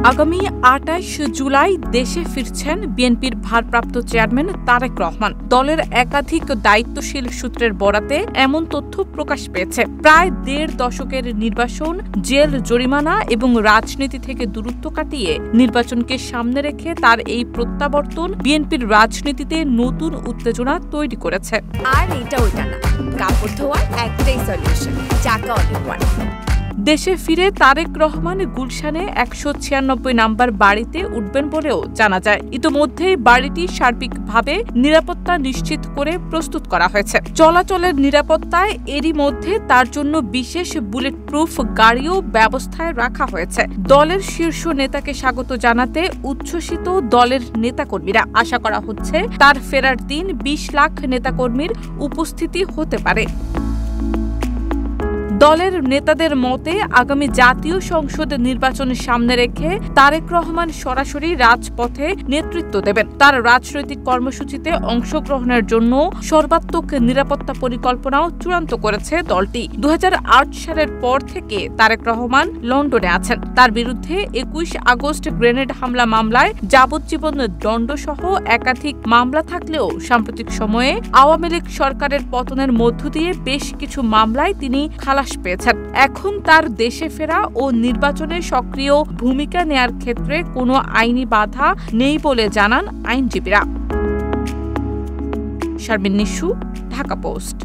আগামী ২৮ জুলাই দেশে ফিরছেন বিএনপির ভারপ্রাপ্ত চেয়ারম্যান তারেক রহমান। দলের একাধিক দায়িত্বশীল সূত্রের বরাতে এমন তথ্য প্রকাশ পেয়েছে। প্রায় ১.৫ দশকের নির্বাসন, জেল, জরিমানা এবং রাজনীতি থেকে দূরত্ব কাটিয়ে নির্বাচনকে সামনে রেখে তার এই প্রত্যাবর্তন বিএনপির রাজনীতিতে নতুন উত্তেজনা তৈরি করেছে। আর এটা ওইটা না, কাপড় ধোয়ার একটাই সলিউশন, চাকা অনেক। দেশে ফিরে তারেক রহমান গুলশানে ১৯৬ নাম্বার বাড়িতে উঠবেন বলেও জানা যায়। ইতোমধ্যেই বাড়িটি সার্বিকভাবে নিরাপত্তা নিশ্চিত করে প্রস্তুত করা হয়েছে। চলাচলের নিরাপত্তায় এরই মধ্যে তার জন্য বিশেষ বুলেট প্রুফ গাড়িও ব্যবস্থায় রাখা হয়েছে। দলের শীর্ষ নেতাকে স্বাগত জানাতে উচ্ছ্বসিত দলের নেতাকর্মীরা। আশা করা হচ্ছে তার ফেরার দিন ২০ লাখ নেতাকর্মীর উপস্থিতি হতে পারে। দলের নেতাদের মতে আগামী জাতীয় সংসদ নির্বাচনের সামনে রেখে তারেক রহমান সরাসরি রাজপথে নেতৃত্ব দেবেন। তার রাজনৈতিক কর্মসূচিতে অংশগ্রহণের জন্য সর্বাত্মক নিরাপত্তা পরিকল্পনাও চূড়ান্ত করেছে দলটি। ২০০৮ সালের পর থেকে তারেক রহমান লন্ডনে আছেন। তার বিরুদ্ধে ২১ আগস্ট গ্রেনেড হামলা মামলায় যাবজ্জীবন দণ্ডসহ একাধিক মামলা থাকলেও সাম্প্রতিক সময়ে আওয়ামী লীগ সরকারের পতনের মধ্য দিয়ে বেশ কিছু মামলায় তিনি খালাস পেয়েছেন। এখন তার দেশে ফেরা ও নির্বাচনে সক্রিয় ভূমিকা নেয়ার ক্ষেত্রে কোনো আইনি বাধা নেই বলে জানান আইনজীবীরা। শারমিন নিশু, ঢাকা পোস্ট।